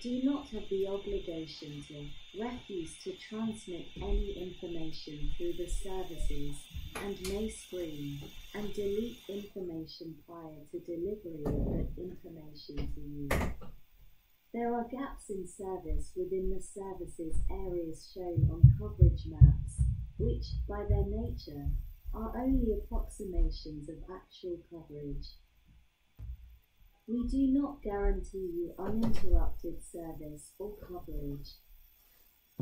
do not have the obligation to refuse to transmit any information through the services and may screen and delete information prior to delivery of that information to you. There are gaps in service within the services areas shown on coverage maps, which, by their nature, are only approximations of actual coverage. We do not guarantee you uninterrupted service or coverage.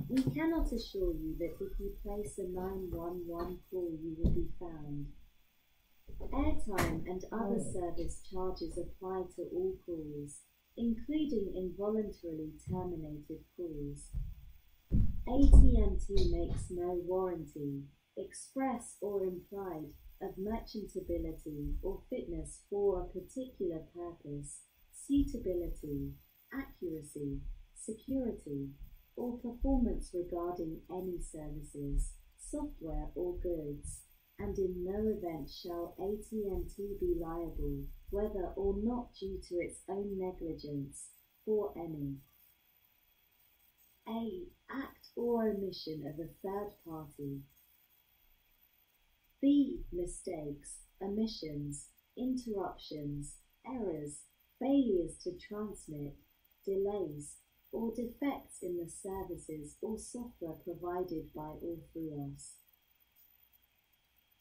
We cannot assure you that if you place a 911 call you will be found. Airtime and other service charges apply to all calls, including involuntarily terminated calls. AT&T makes no warranty, express or implied, of merchantability or fitness for a particular purpose, suitability, accuracy, security, or performance regarding any services, software or goods, and in no event shall AT&T be liable, whether or not due to its own negligence, for any A. Act or omission of a third party. B. Mistakes, omissions, interruptions, errors, failures to transmit, delays, or defects in the services or software provided by or through us.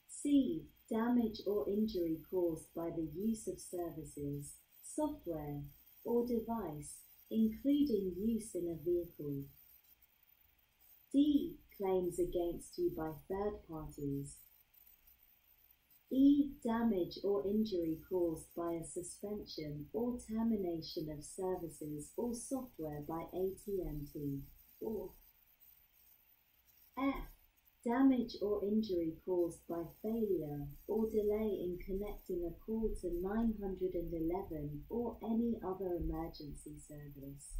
C. Damage or injury caused by the use of services, software, or device, including use in a vehicle. D. Claims against you by third parties. E. Damage or injury caused by a suspension or termination of services or software by AT&T, or F. Damage or injury caused by failure or delay in connecting a call to 911 or any other emergency service.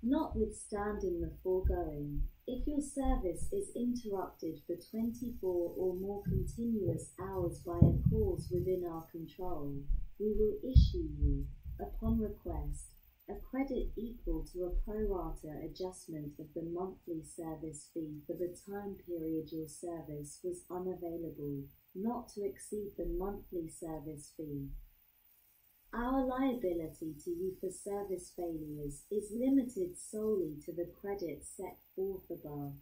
Notwithstanding the foregoing, if your service is interrupted for 24 or more continuous hours by a cause within our control, we will issue you, upon request, a credit equal to a pro rata adjustment of the monthly service fee for the time period your service was unavailable, not to exceed the monthly service fee. Our liability to you for service failures is limited solely to the credit set forth above.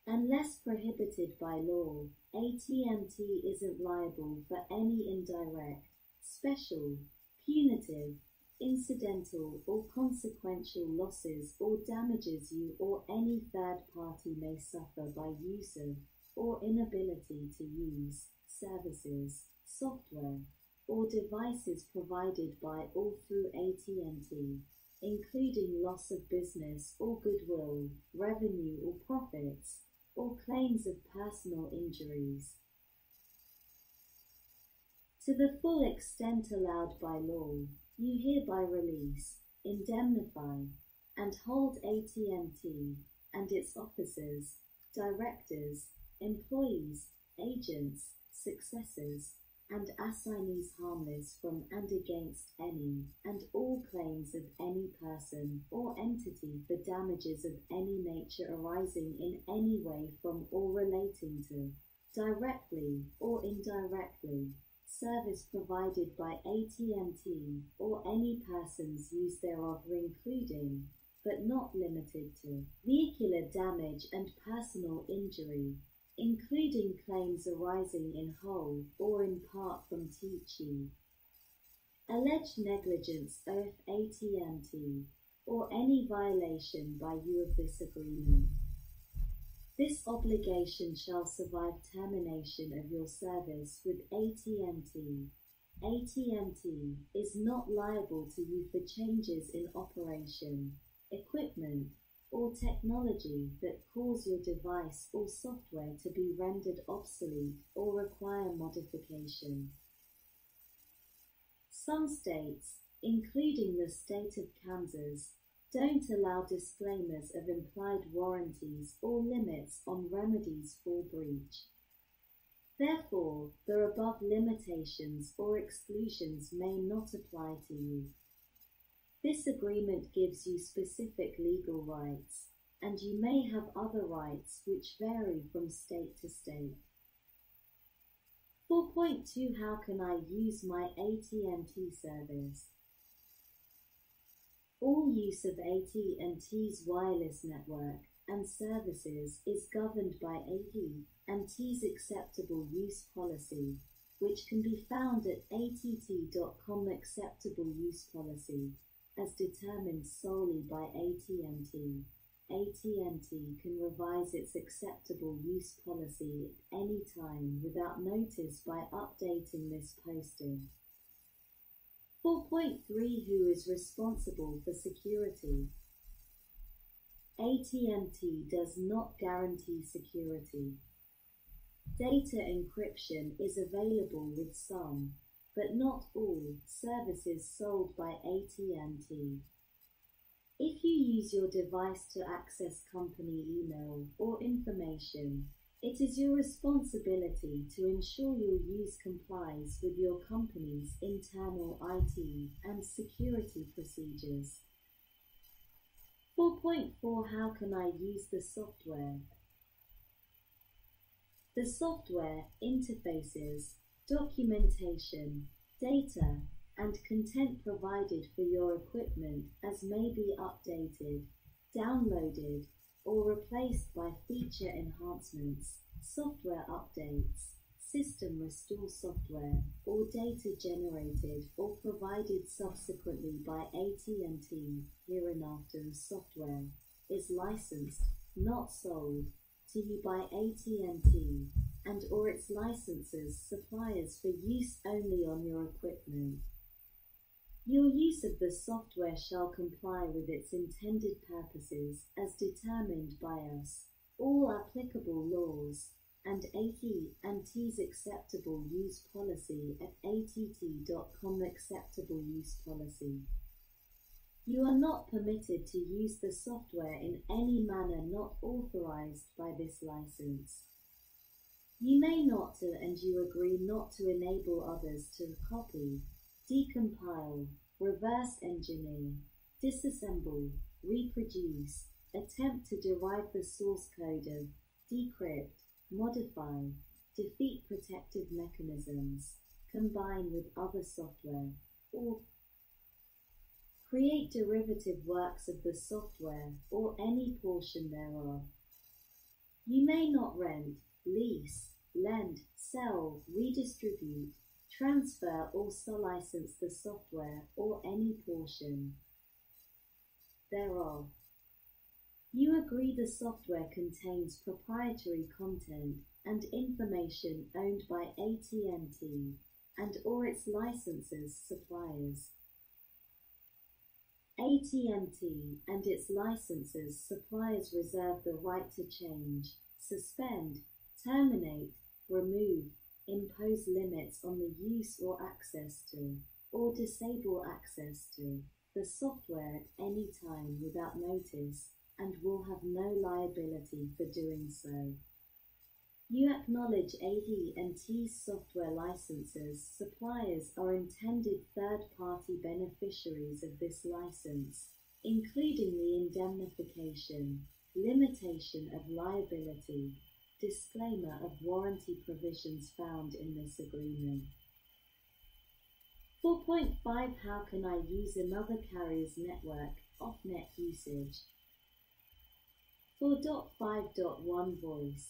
Unless prohibited by law, AT&T isn't liable for any indirect, special, punitive, incidental, or consequential losses or damages you or any third party may suffer by use of, or inability to use, services, software, or devices provided by or through AT&T, including loss of business or goodwill, revenue or profits, or claims of personal injuries. To the full extent allowed by law, you hereby release, indemnify, and hold AT&T and its officers, directors, employees, agents, successors, and assignees harmless from and against any and all claims of any person or entity for damages of any nature arising in any way from or relating to, directly or indirectly, service provided by AT&T or any persons used thereof, including, but not limited to, vehicular damage and personal injury, including claims arising in whole or in part from TCHI, alleged negligence of AT&T, or any violation by you of this agreement. This obligation shall survive termination of your service with AT&T. AT&T is not liable to you for changes in operation, equipment, or technology that cause your device or software to be rendered obsolete or require modification. Some states, including the state of Kansas, don't allow disclaimers of implied warranties or limits on remedies for breach. Therefore, the above limitations or exclusions may not apply to you. This agreement gives you specific legal rights, and you may have other rights which vary from state to state. 4.2 How can I use my AT&T service? All use of AT&T's wireless network and services is governed by AT&T's Acceptable Use Policy, which can be found at att.com. Acceptable Use Policy, as determined solely by AT&T. AT&T can revise its acceptable use policy at any time without notice by updating this posting. 4.3 Who is responsible for security? AT&T does not guarantee security. Data encryption is available with some, but not all, services sold by AT&T. If you use your device to access company email or information, it is your responsibility to ensure your use complies with your company's internal IT and security procedures. 4.4 How can I use the software? The software, interfaces, documentation, data, and content provided for your equipment as may be updated, downloaded, or replaced by feature enhancements, software updates, system restore software, or data generated or provided subsequently by AT&T, hereinafter as software, is licensed, not sold, to you by AT&T and or its licensors, suppliers for use only on your equipment. Your use of the software shall comply with its intended purposes as determined by us, all applicable laws, and AT&T's Acceptable Use Policy at att.com. Acceptable Use Policy. You are not permitted to use the software in any manner not authorized by this license. You may not and you agree not to enable others to copy, decompile, reverse engineer, disassemble, reproduce, attempt to derive the source code of, decrypt, modify, defeat protective mechanisms, combine with other software, or create derivative works of the software or any portion thereof. You may not rent, lease, lend, sell, redistribute, transfer or license the software or any portion thereof. You agree the software contains proprietary content and information owned by AT&T and or its licensors, suppliers. AT&T and its licensors, suppliers reserve the right to change, suspend, terminate, remove, impose limits on the use or access to, or disable access to, the software at any time without notice, and will have no liability for doing so. You acknowledge AT&T's software licensors, suppliers are intended third-party beneficiaries of this license, including the indemnification, limitation of liability, disclaimer of warranty provisions found in this agreement. 4.5 How can I use another carrier's network, off-net usage? 4.5.1 Voice.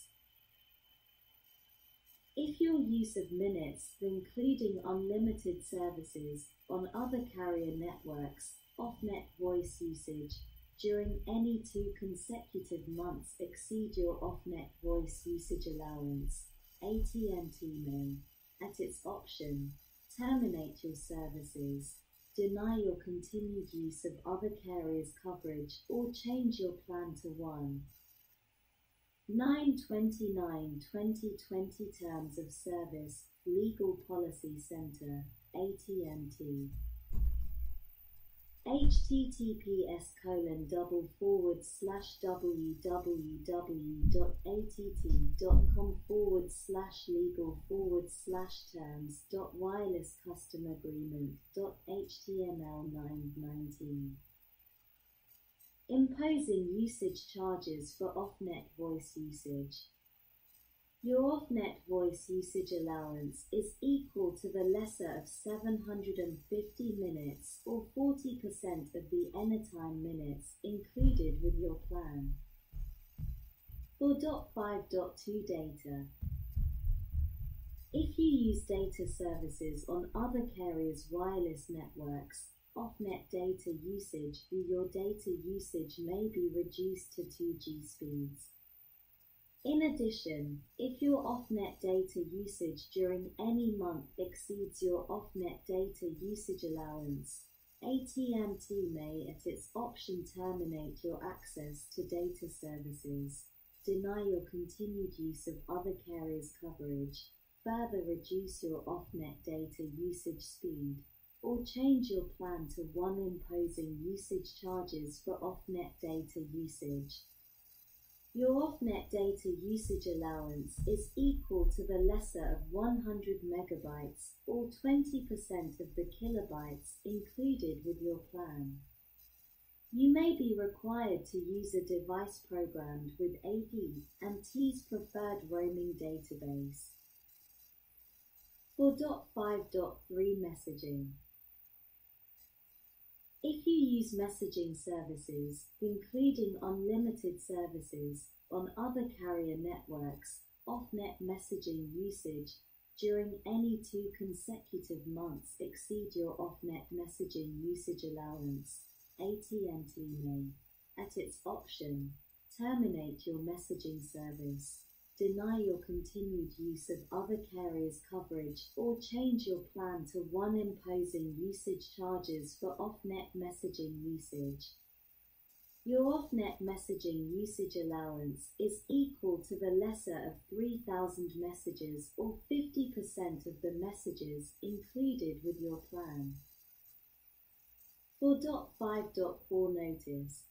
If your use of minutes, including unlimited services, on other carrier networks, off-net voice usage, during any 2 consecutive months exceed your off-net voice usage allowance, AT&T may, at its option, terminate your services, deny your continued use of other carriers' coverage, or change your plan to one. 9/29/2020 Terms of Service, Legal Policy Center, AT&T. https://www.att.com/legal/terms.wireless-customer-agreement.html 919. Imposing usage charges for off-net voice usage. Your off-net voice usage allowance is equal to the lesser of 750 minutes or 40% of the anytime minutes included with your plan. For .5.2 data, if you use data services on other carriers' wireless networks, off-net data usage through your data usage may be reduced to 2G speeds. In addition, if your off-net data usage during any month exceeds your off-net data usage allowance, AT&T may at its option terminate your access to data services, deny your continued use of other carriers' coverage, further reduce your off-net data usage speed, or change your plan to one imposing usage charges for off-net data usage. Your off-net data usage allowance is equal to the lesser of 100 megabytes or 20% of the kilobytes included with your plan. You may be required to use a device programmed with AT&T's preferred roaming database. For .5.3 messaging, if you use messaging services, including unlimited services, on other carrier networks, off-net messaging usage during any 2 consecutive months exceed your off-net messaging usage allowance, AT&T may, at its option, terminate your messaging service, deny your continued use of other carriers' coverage, or change your plan to one imposing usage charges for off-net messaging usage. Your off-net messaging usage allowance is equal to the lesser of 3,000 messages or 50% of the messages included with your plan. For .5.4 notice,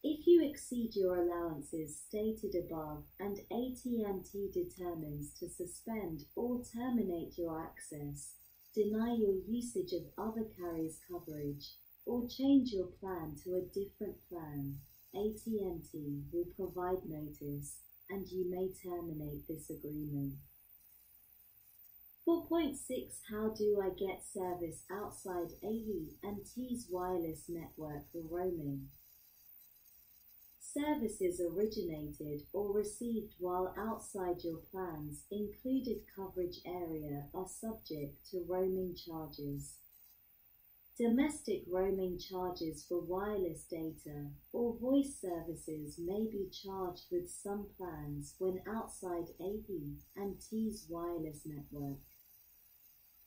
if you exceed your allowances stated above and AT&T determines to suspend or terminate your access, deny your usage of other carriers' coverage, or change your plan to a different plan, AT&T will provide notice and you may terminate this agreement. 4.6 How do I get service outside AT&T's wireless network for roaming? Services originated or received while outside your plan's included coverage area are subject to roaming charges. Domestic roaming charges for wireless data or voice services may be charged with some plans when outside AT&T's wireless network.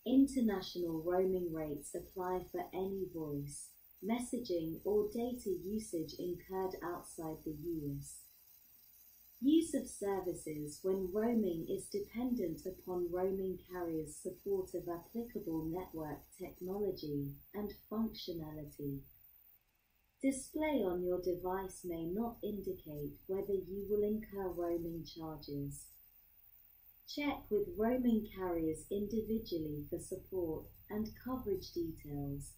International roaming rates apply for any voice, messaging or data usage incurred outside the US. Use of services when roaming is dependent upon roaming carriers' support of applicable network technology and functionality. Display on your device may not indicate whether you will incur roaming charges. Check with roaming carriers individually for support and coverage details.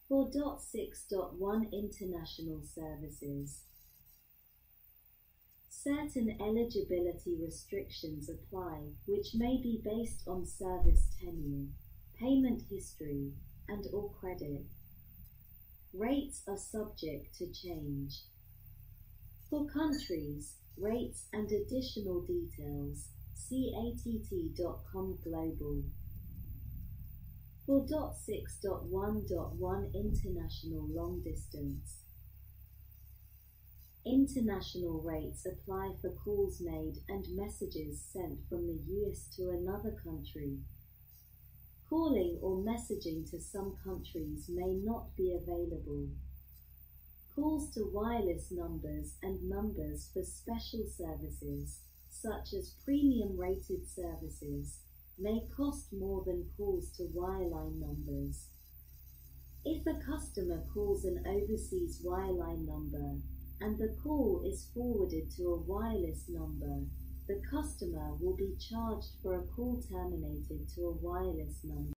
For .6.1 International Services, certain eligibility restrictions apply which may be based on service tenure, payment history, and/or credit. Rates are subject to change. For countries, rates and additional details, see att.com Global. For .6.1.1 International Long Distance, international rates apply for calls made and messages sent from the US to another country. Calling or messaging to some countries may not be available. Calls to wireless numbers and numbers for special services, such as premium rated services, may cost more than calls to wireline numbers. If a customer calls an overseas wireline number and the call is forwarded to a wireless number, the customer will be charged for a call terminated to a wireless number.